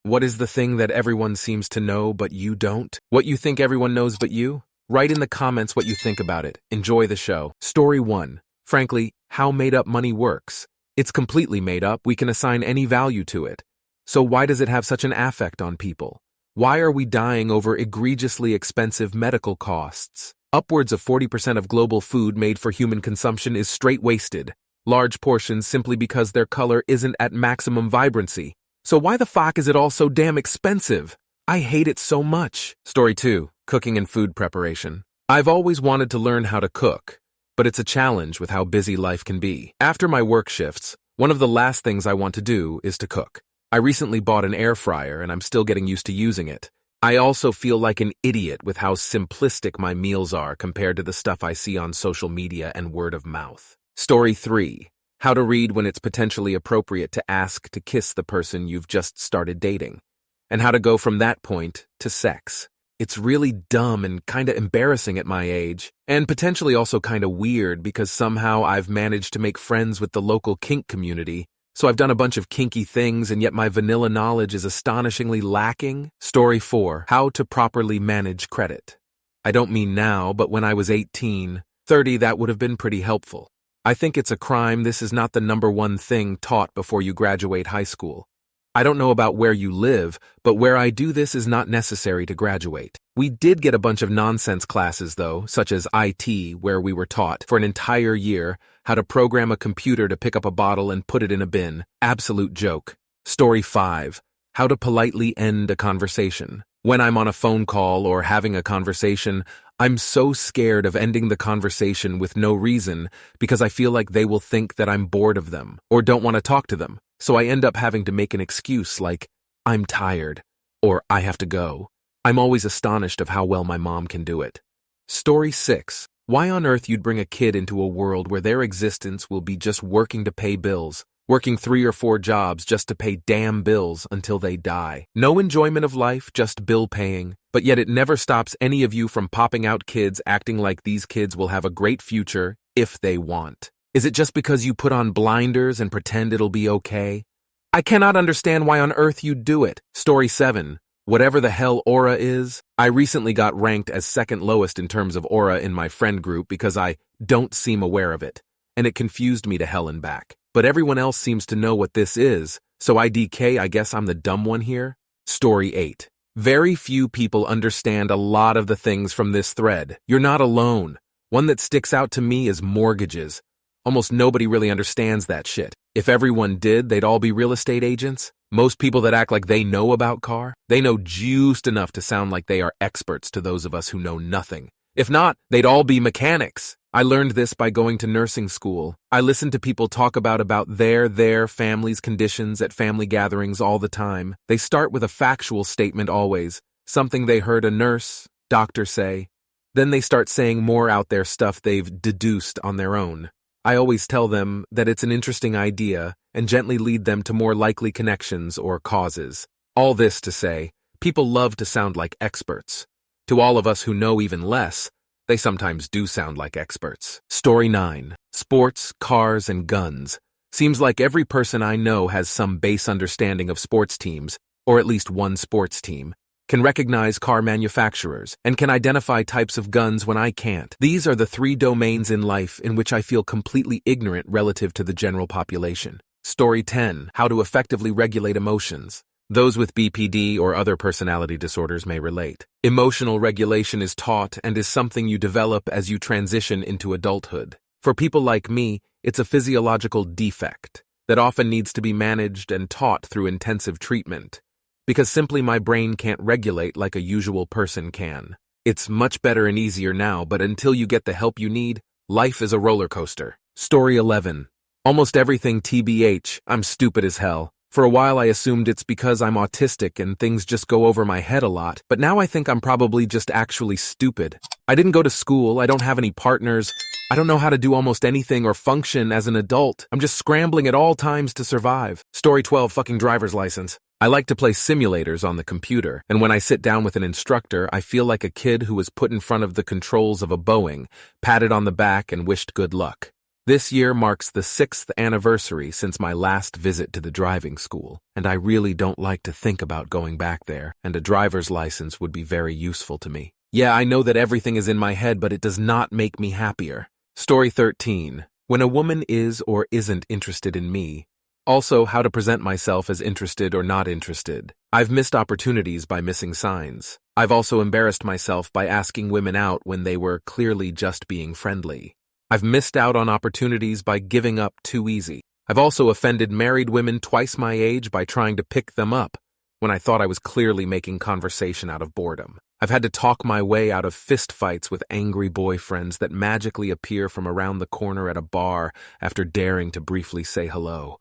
What is the thing that everyone seems to know but you don't? What you think everyone knows but you? Write in the comments what you think about it. Enjoy the show. Story 1. Frankly, how made-up money works. It's completely made up. We can assign any value to it. So why does it have such an affect on people? Why are we dying over egregiously expensive medical costs? Upwards of 40% of global food made for human consumption is straight wasted. Large portions simply because their color isn't at maximum vibrancy. So why the fuck is it all so damn expensive? I hate it so much. Story 2. Cooking and food preparation. I've always wanted to learn how to cook, but it's a challenge with how busy life can be. After my work shifts, one of the last things I want to do is to cook. I recently bought an air fryer and I'm still getting used to using it. I also feel like an idiot with how simplistic my meals are compared to the stuff I see on social media and word of mouth. Story 3. How to read when it's potentially appropriate to ask to kiss the person you've just started dating, and how to go from that point to sex. It's really dumb and kinda embarrassing at my age, and potentially also kinda weird because somehow I've managed to make friends with the local kink community, so I've done a bunch of kinky things and yet my vanilla knowledge is astonishingly lacking. Story 4. How to properly manage credit. I don't mean now, but when I was 18, 30, that would have been pretty helpful. I think it's a crime this is not the #1 thing taught before you graduate high school. I don't know about where you live, but where I do this is not necessary to graduate. We did get a bunch of nonsense classes though, such as IT, where we were taught for an entire year how to program a computer to pick up a bottle and put it in a bin. Absolute joke. Story 5. How to politely end a conversation. When I'm on a phone call or having a conversation, I'm so scared of ending the conversation with no reason because I feel like they will think that I'm bored of them or don't want to talk to them. So I end up having to make an excuse like, I'm tired, or I have to go. I'm always astonished of how well my mom can do it. Story 6. Why on earth you'd bring a kid into a world where their existence will be just working to pay bills, working 3 or 4 jobs just to pay damn bills until they die. No enjoyment of life, just bill paying, but yet it never stops any of you from popping out kids acting like these kids will have a great future if they want. Is it just because you put on blinders and pretend it'll be okay? I cannot understand why on earth you'd do it. Story 7. Whatever the hell aura is, I recently got ranked as second lowest in terms of aura in my friend group because I don't seem aware of it, and it confused me to hell and back. But everyone else seems to know what this is, so IDK, I guess I'm the dumb one here. Story 8. Very few people understand a lot of the things from this thread. You're not alone. One that sticks out to me is mortgages. Almost nobody really understands that shit. If everyone did, they'd all be real estate agents. Most people that act like they know about car, they know just enough to sound like they are experts to those of us who know nothing. If not, they'd all be mechanics. I learned this by going to nursing school. I listened to people talk about their family's conditions at family gatherings all the time. They start with a factual statement always, something they heard a nurse, doctor say. Then they start saying more out there stuff they've deduced on their own. I always tell them that it's an interesting idea and gently lead them to more likely connections or causes. All this to say, people love to sound like experts. To all of us who know even less, they sometimes do sound like experts. Story 9. Sports, cars, and guns. Seems like every person I know has some base understanding of sports teams, or at least one sports team, can recognize car manufacturers, and can identify types of guns when I can't. These are the 3 domains in life in which I feel completely ignorant relative to the general population. Story 10. How to effectively regulate emotions. Those with BPD or other personality disorders may relate. Emotional regulation is taught and is something you develop as you transition into adulthood. For people like me, it's a physiological defect that often needs to be managed and taught through intensive treatment, because simply my brain can't regulate like a usual person can. It's much better and easier now, but until you get the help you need, life is a roller coaster. Story 11. Almost everything TBH, I'm stupid as hell. For a while I assumed it's because I'm autistic and things just go over my head a lot, but now I think I'm probably just actually stupid. I didn't go to school, I don't have any partners, I don't know how to do almost anything or function as an adult. I'm just scrambling at all times to survive. Story 12, fucking driver's license. I like to play simulators on the computer, and when I sit down with an instructor, I feel like a kid who was put in front of the controls of a Boeing, patted on the back and wished good luck. This year marks the 6th anniversary since my last visit to the driving school, and I really don't like to think about going back there, and a driver's license would be very useful to me. Yeah, I know that everything is in my head, but it does not make me happier. Story 13. When a woman is or isn't interested in me. Also, how to present myself as interested or not interested. I've missed opportunities by missing signs. I've also embarrassed myself by asking women out when they were clearly just being friendly. I've missed out on opportunities by giving up too easy. I've also offended married women twice my age by trying to pick them up when I thought I was clearly making conversation out of boredom. I've had to talk my way out of fistfights with angry boyfriends that magically appear from around the corner at a bar after daring to briefly say hello.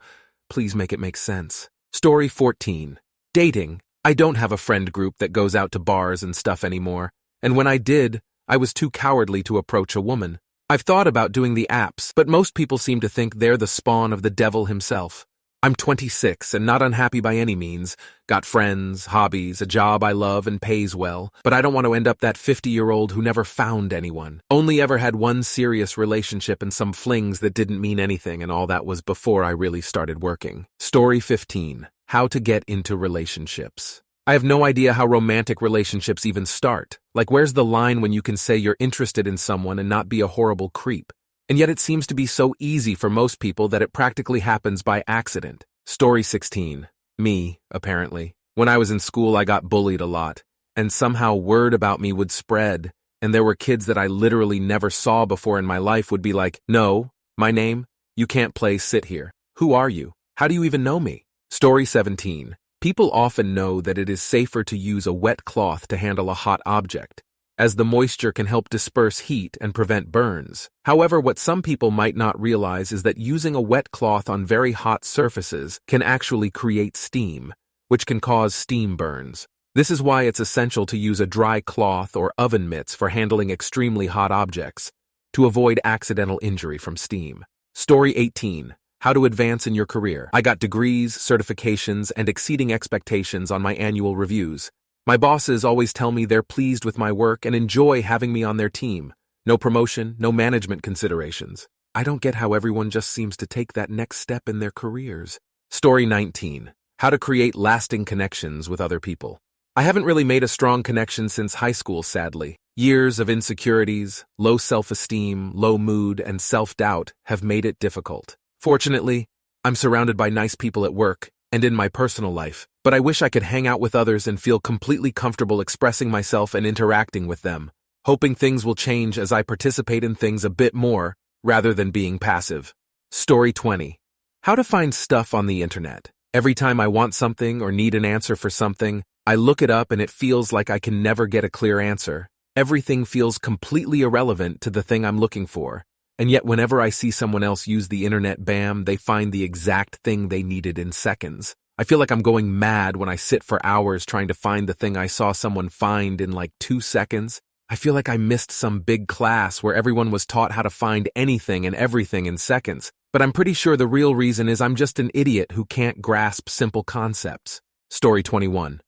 Please make it make sense. Story 14. Dating. I don't have a friend group that goes out to bars and stuff anymore, and when I did, I was too cowardly to approach a woman. I've thought about doing the apps, but most people seem to think they're the spawn of the devil himself. I'm 26 and not unhappy by any means, got friends, hobbies, a job I love and pays well, but I don't want to end up that 50-year-old who never found anyone. Only ever had one serious relationship and some flings that didn't mean anything, and all that was before I really started working. Story 15. How to get into relationships. I have no idea how romantic relationships even start. Like, where's the line when you can say you're interested in someone and not be a horrible creep? And yet it seems to be so easy for most people that it practically happens by accident. Story 16. Me, apparently. When I was in school, I got bullied a lot, and somehow word about me would spread, and there were kids that I literally never saw before in my life would be like, "No, my name? You can't play, sit here. Who are you? How do you even know me?" Story 17. People often know that it is safer to use a wet cloth to handle a hot object, as the moisture can help disperse heat and prevent burns. However, what some people might not realize is that using a wet cloth on very hot surfaces can actually create steam, which can cause steam burns. This is why it's essential to use a dry cloth or oven mitts for handling extremely hot objects, to avoid accidental injury from steam. Story 18. How to advance in your career. I got degrees, certifications, and exceeding expectations on my annual reviews. My bosses always tell me they're pleased with my work and enjoy having me on their team. No promotion, no management considerations. I don't get how everyone just seems to take that next step in their careers. Story 19. How to create lasting connections with other people. I haven't really made a strong connection since high school, sadly. Years of insecurities, low self-esteem, low mood, and self-doubt have made it difficult. Fortunately, I'm surrounded by nice people at work and in my personal life, but I wish I could hang out with others and feel completely comfortable expressing myself and interacting with them, hoping things will change as I participate in things a bit more rather than being passive. Story 20. How to find stuff on the internet. Every time I want something or need an answer for something, I look it up and it feels like I can never get a clear answer. Everything feels completely irrelevant to the thing I'm looking for. And yet whenever I see someone else use the internet, bam, they find the exact thing they needed in seconds. I feel like I'm going mad when I sit for hours trying to find the thing I saw someone find in like 2 seconds. I feel like I missed some big class where everyone was taught how to find anything and everything in seconds. But I'm pretty sure the real reason is I'm just an idiot who can't grasp simple concepts. Story 21.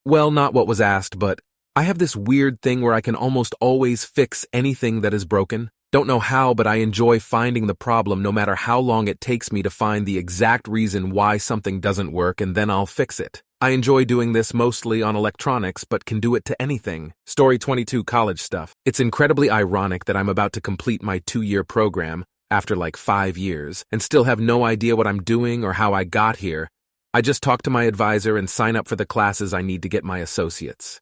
Well, not what was asked, but I have this weird thing where I can almost always fix anything that is broken. Don't know how, but I enjoy finding the problem no matter how long it takes me to find the exact reason why something doesn't work, and then I'll fix it. I enjoy doing this mostly on electronics, but can do it to anything. Story 22. College stuff. It's incredibly ironic that I'm about to complete my 2-year program after like 5 years and still have no idea what I'm doing or how I got here. I just talk to my advisor and sign up for the classes I need to get my associates.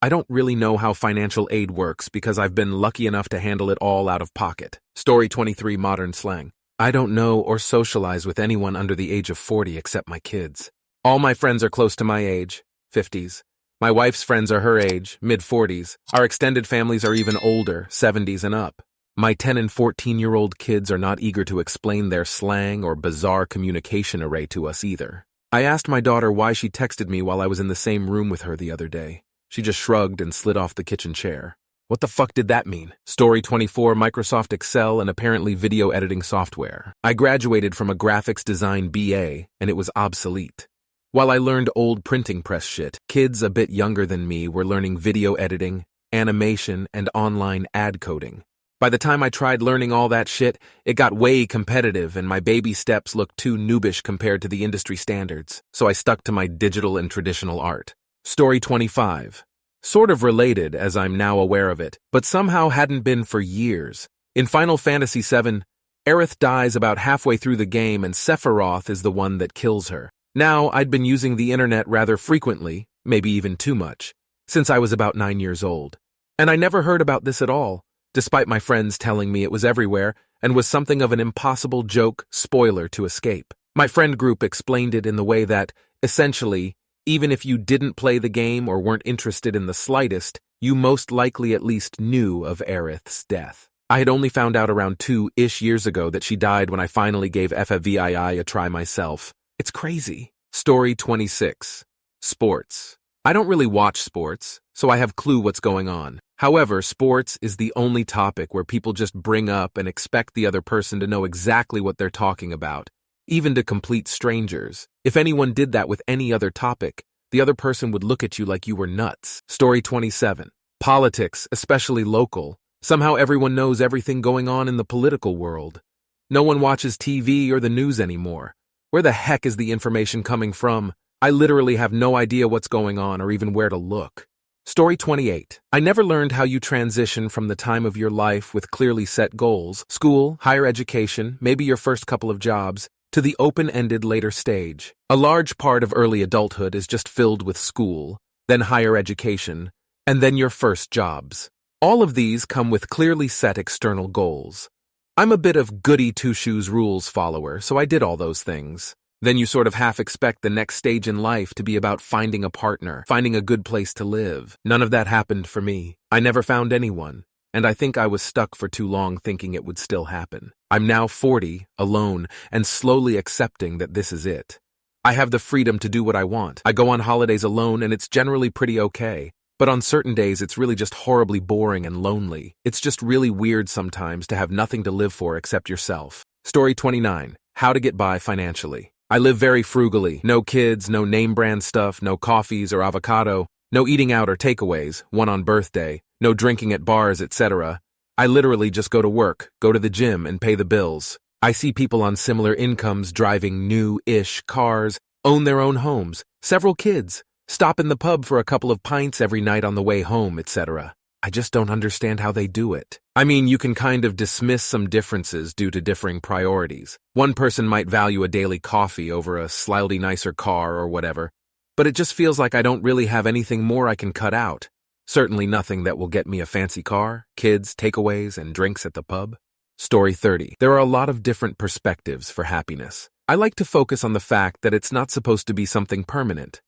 I don't really know how financial aid works because I've been lucky enough to handle it all out of pocket. Story 23. Modern slang. I don't know or socialize with anyone under the age of 40 except my kids. All my friends are close to my age, 50s. My wife's friends are her age, mid-40s. Our extended families are even older, 70s and up. My 10 and 14-year-old kids are not eager to explain their slang or bizarre communication array to us either. I asked my daughter why she texted me while I was in the same room with her the other day. She just shrugged and slid off the kitchen chair. What the fuck did that mean? Story 24. Microsoft Excel and apparently video editing software. I graduated from a graphics design BA and it was obsolete. While I learned old printing press shit, kids a bit younger than me were learning video editing, animation, and online ad coding. By the time I tried learning all that shit, it got way competitive and my baby steps looked too noobish compared to the industry standards, so I stuck to my digital and traditional art. Story 25. Sort of related, as I'm now aware of it, but somehow hadn't been for years. In Final Fantasy VII, Aerith dies about halfway through the game and Sephiroth is the one that kills her. Now, I'd been using the internet rather frequently, maybe even too much, since I was about 9 years old. And I never heard about this at all, despite my friends telling me it was everywhere and was something of an impossible joke spoiler to escape. My friend group explained it in the way that, essentially, even if you didn't play the game or weren't interested in the slightest, you most likely at least knew of Aerith's death. I had only found out around 2-ish years ago that she died when I finally gave FFVII a try myself. It's crazy. Story 26. Sports. I don't really watch sports, so I have clue what's going on. However, sports is the only topic where people just bring up and expect the other person to know exactly what they're talking about, even to complete strangers. If anyone did that with any other topic, the other person would look at you like you were nuts. Story 27. Politics, especially local. Somehow everyone knows everything going on in the political world. No one watches TV or the news anymore. Where the heck is the information coming from? I literally have no idea what's going on or even where to look. Story 28. I never learned how you transition from the time of your life with clearly set goals, school, higher education, maybe your first couple of jobs, to the open-ended later stage. A large part of early adulthood is just filled with school, then higher education, and then your first jobs. All of these come with clearly set external goals. I'm a bit of goody two-shoes rules follower, so I did all those things. Then you sort of half expect the next stage in life to be about finding a partner, finding a good place to live. None of that happened for me. I never found anyone, and I think I was stuck for too long thinking it would still happen. I'm now 40, alone, and slowly accepting that this is it. I have the freedom to do what I want. I go on holidays alone, and it's generally pretty okay. But on certain days, it's really just horribly boring and lonely. It's just really weird sometimes to have nothing to live for except yourself. Story 29. How to get by financially. I live very frugally. No kids, no name brand stuff, no coffees or avocado, no eating out or takeaways, one on birthday, no drinking at bars, etc. I literally just go to work, go to the gym, and pay the bills. I see people on similar incomes driving new-ish cars, own their own homes, several kids, stop in the pub for a couple of pints every night on the way home, etc. I just don't understand how they do it. I mean, you can kind of dismiss some differences due to differing priorities. One person might value a daily coffee over a slightly nicer car or whatever, but it just feels like I don't really have anything more I can cut out. Certainly nothing that will get me a fancy car, kids, takeaways, and drinks at the pub. Story 30. There are a lot of different perspectives for happiness. I like to focus on the fact that it's not supposed to be something permanent.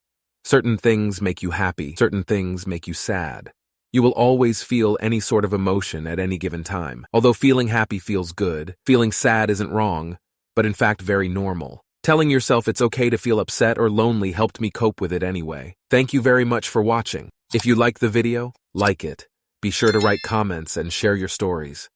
Certain things make you happy, certain things make you sad. You will always feel any sort of emotion at any given time. Although feeling happy feels good, feeling sad isn't wrong, but in fact very normal. Telling yourself it's okay to feel upset or lonely helped me cope with it anyway. Thank you very much for watching. If you like the video, like it. Be sure to write comments and share your stories.